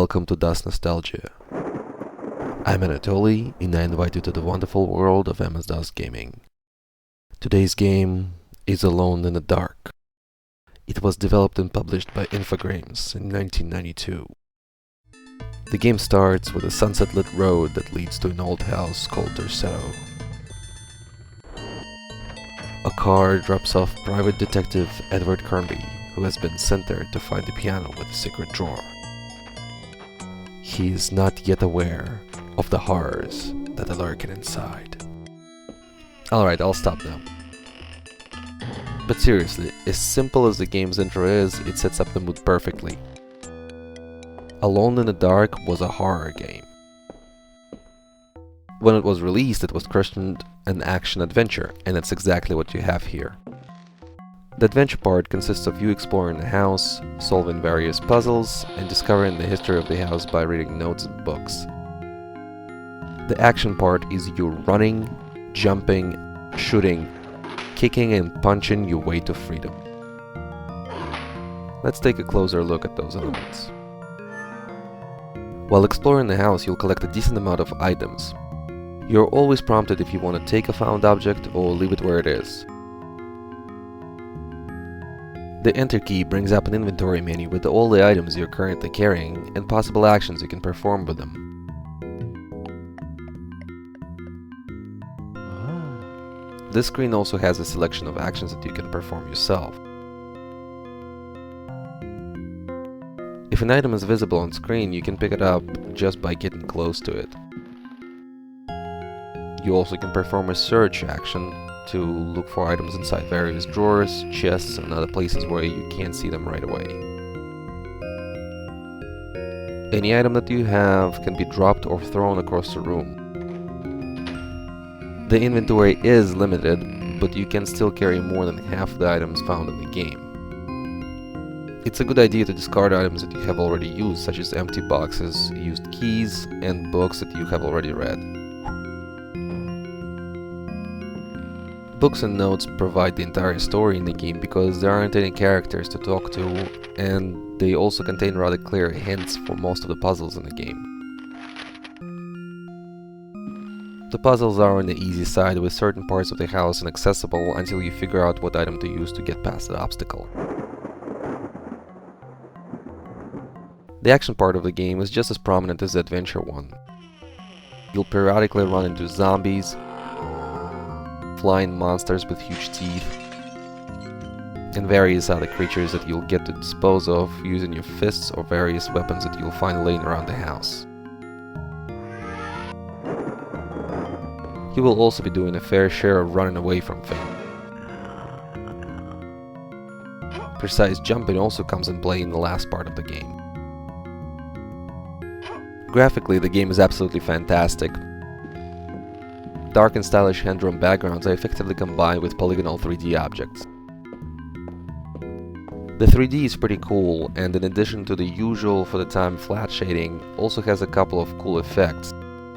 welcome to Das Nostalgia. I'm Anatoly, and I invite you to the wonderful world of MS-DOS gaming. Today's game is Alone in the Dark. It was developed and published by MobyGames in 1992. The game starts with a sunset-lit road that leads to an old house called Derceto. A car drops off private detective Edward Carnby, who has been sent there to find the piano with a secret drawer. He is not yet aware of the horrors that are lurking inside. Alright, I'll stop now. But seriously, as simple as the game's intro is, it sets up the mood perfectly. Alone in the Dark was a horror game. When it was released, it was christened an action-adventure, and that's exactly what you have here. The adventure part consists of you exploring the house, solving various puzzles, and discovering the history of the house by reading notes and books. The action part is you running, jumping, shooting, kicking and punching your way to freedom. Let's take a closer look at those elements. While exploring the house, you'll collect a decent amount of items. You're always prompted if you want to take a found object or leave it where it is. The Enter key brings up an inventory menu with all the items you're currently carrying and possible actions you can perform with them. This screen also has a selection of actions that you can perform yourself. If an item is visible on screen, you can pick it up just by getting close to it. You also can perform a search action to look for items inside various drawers, chests, and other places where you can't see them right away. Any item that you have can be dropped or thrown across the room. The inventory is limited, but you can still carry more than half the items found in the game. It's a good idea to discard items that you have already used, such as empty boxes, used keys, and books that you have already read. Books and notes provide the entire story in the game because there aren't any characters to talk to, and they also contain rather clear hints for most of the puzzles in the game. The puzzles are on the easy side, with certain parts of the house inaccessible until you figure out what item to use to get past the obstacle. The action part of the game is just as prominent as the adventure one. You'll periodically run into zombies, flying monsters with huge teeth, and various other creatures that you'll get to dispose of using your fists or various weapons that you'll find laying around the house. You will also be doing a fair share of running away from things. Precise jumping also comes in play in the last part of the game. Graphically, the game is absolutely fantastic. Dark and stylish hand-drawn backgrounds are effectively combined with polygonal 3D objects. The 3D is pretty cool, and in addition to the usual for the time flat shading, also has a couple of cool effects,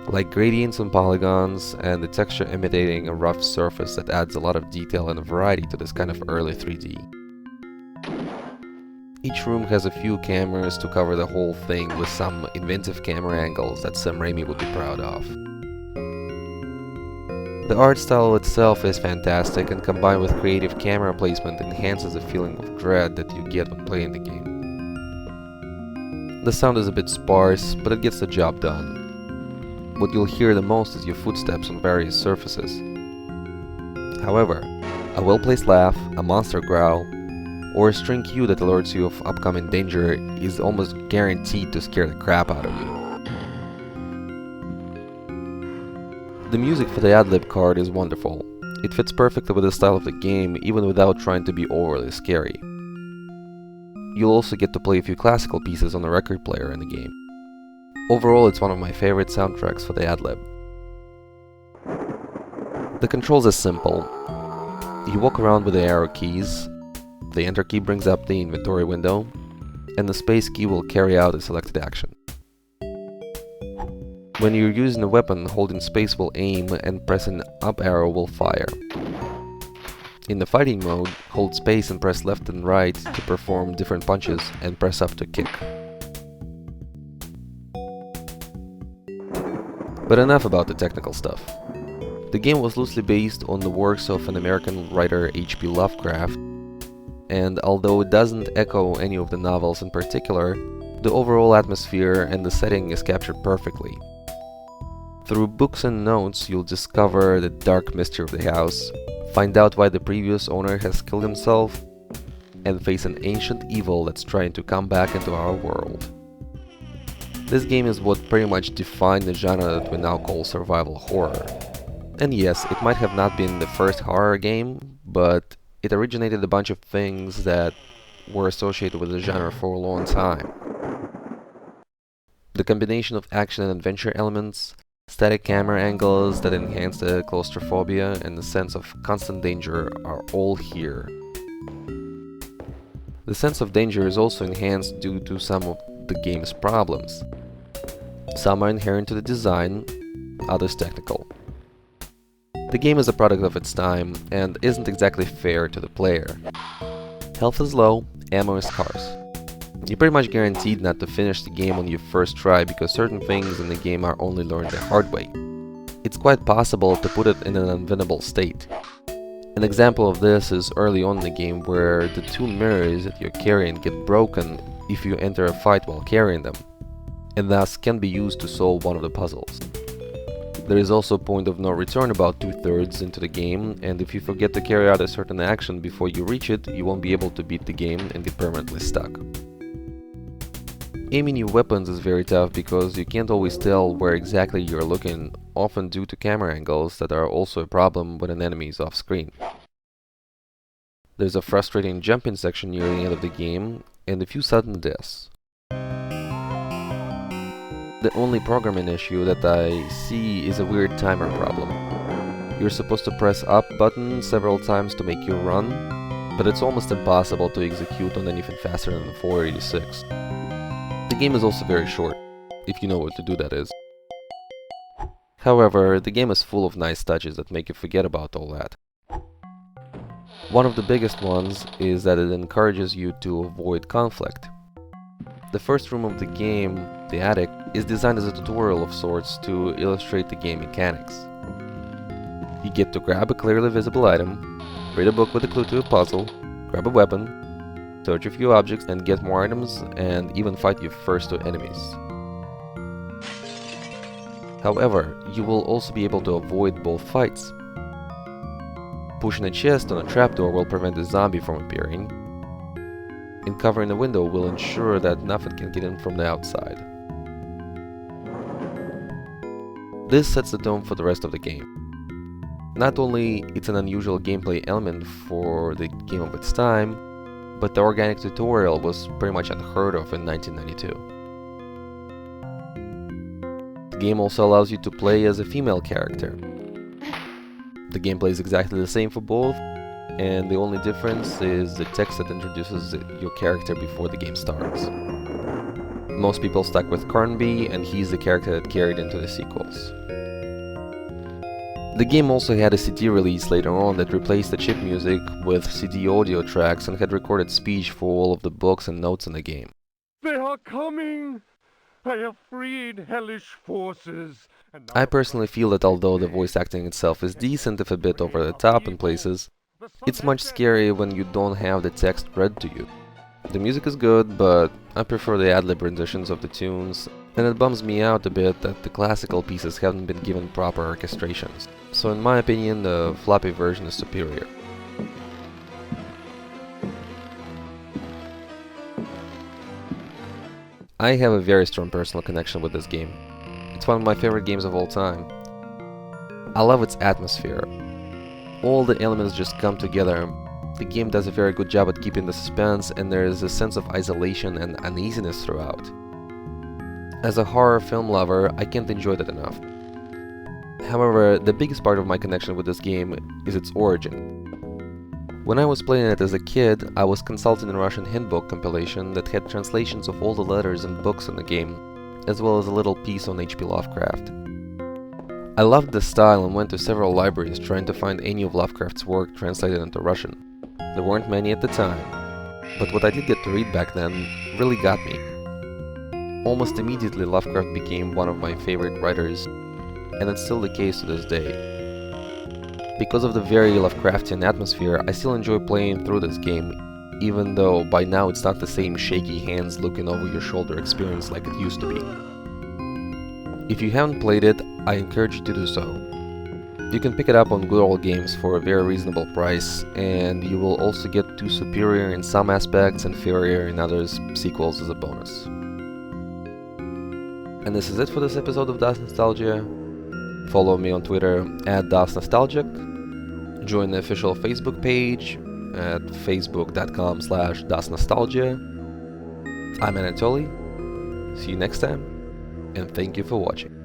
like gradients and polygons, and the texture imitating a rough surface that adds a lot of detail and variety to this kind of early 3D. Each room has a few cameras to cover the whole thing, with some inventive camera angles that Sam Raimi would be proud of. The art style itself is fantastic, and combined with creative camera placement enhances the feeling of dread that you get when playing the game. The sound is a bit sparse, but it gets the job done. What you'll hear the most is your footsteps on various surfaces. However, a well-placed laugh, a monster growl, or a string cue that alerts you of upcoming danger is almost guaranteed to scare the crap out of you. The music for the ad-lib card is wonderful. It fits perfectly with the style of the game, even without trying to be overly scary. You'll also get to play a few classical pieces on the record player in the game. Overall, it's one of my favorite soundtracks for the ad-lib. The controls are simple. You walk around with the arrow keys, the Enter key brings up the inventory window, and the Space key will carry out a selected action. When you're using a weapon, holding space will aim and pressing up arrow will fire. In the fighting mode, hold space and press left and right to perform different punches and press up to kick. But enough about the technical stuff. The game was loosely based on the works of an American writer H.P. Lovecraft, and although it doesn't echo any of the novels in particular, the overall atmosphere and the setting is captured perfectly. Through books and notes, you'll discover the dark mystery of the house, find out why the previous owner has killed himself, and face an ancient evil that's trying to come back into our world. This game is what pretty much defined the genre that we now call survival horror. And yes, it might have not been the first horror game, but it originated a bunch of things that were associated with the genre for a long time. The combination of action and adventure elements, static camera angles that enhance the claustrophobia, and the sense of constant danger are all here. The sense of danger is also enhanced due to some of the game's problems. Some are inherent to the design, others technical. The game is a product of its time and isn't exactly fair to the player. Health is low, ammo is scarce. You're pretty much guaranteed not to finish the game on your first try because certain things in the game are only learned the hard way. It's quite possible to put it in an unwinnable state. An example of this is early on in the game where the two mirrors that you're carrying get broken if you enter a fight while carrying them, and thus can be used to solve one of the puzzles. There is also a point of no return about 2/3 into the game, and if you forget to carry out a certain action before you reach it, you won't be able to beat the game and get permanently stuck. Aiming your weapons is very tough because you can't always tell where exactly you're looking, often due to camera angles that are also a problem when an enemy is off screen. There's a frustrating jumping section near the end of the game, and a few sudden deaths. The only programming issue that I see is a weird timer problem. You're supposed to press up button several times to make you run, but it's almost impossible to execute on anything faster than the 486. The game is also very short, if you know what to do, that is. However, the game is full of nice touches that make you forget about all that. One of the biggest ones is that it encourages you to avoid conflict. The first room of the game, the attic, is designed as a tutorial of sorts to illustrate the game mechanics. You get to grab a clearly visible item, read a book with a clue to a puzzle, grab a weapon, search a few objects and get more items, and even fight your first two enemies. However, you will also be able to avoid both fights. Pushing a chest on a trapdoor will prevent a zombie from appearing, and covering a window will ensure that nothing can get in from the outside. This sets the tone for the rest of the game. Not only it's an unusual gameplay element for the game of its time, but the organic tutorial was pretty much unheard of in 1992. The game also allows you to play as a female character. The gameplay is exactly the same for both, and the only difference is the text that introduces your character before the game starts. Most people stuck with Carnby, and he's the character that carried into the sequels. The game also had a CD release later on that replaced the chip music with CD audio tracks and had recorded speech for all of the books and notes in the game. They are coming! I have freed hellish forces. I personally feel that although the voice acting itself is decent if a bit over the top in places, it's much scarier when you don't have the text read to you. The music is good, but I prefer the ad-lib renditions of the tunes, and it bums me out a bit that the classical pieces haven't been given proper orchestrations. So in my opinion, the floppy version is superior. I have a very strong personal connection with this game. It's one of my favorite games of all time. I love its atmosphere. All the elements just come together. The game does a very good job at keeping the suspense, and there is a sense of isolation and uneasiness throughout. As a horror film lover, I can't enjoy that enough. However, the biggest part of my connection with this game is its origin. When I was playing it as a kid, I was consulting a Russian hintbook compilation that had translations of all the letters and books in the game, as well as a little piece on H.P. Lovecraft. I loved the style and went to several libraries trying to find any of Lovecraft's work translated into Russian. There weren't many at the time, but what I did get to read back then really got me. Almost immediately, Lovecraft became one of my favorite writers, and it's still the case to this day. Because of the very Lovecraftian atmosphere, I still enjoy playing through this game, even though by now it's not the same shaky hands looking over your shoulder experience like it used to be. If you haven't played it, I encourage you to do so. You can pick it up on Good Old Games for a very reasonable price, and you will also get 2 superior in some aspects and inferior in others sequels as a bonus. And this is it for this episode of Das Nostalgia. Follow me on Twitter at DasNostalgic. Join the official Facebook page at facebook.com/DasNostalgia. I'm Anatoly. See you next time, and thank you for watching.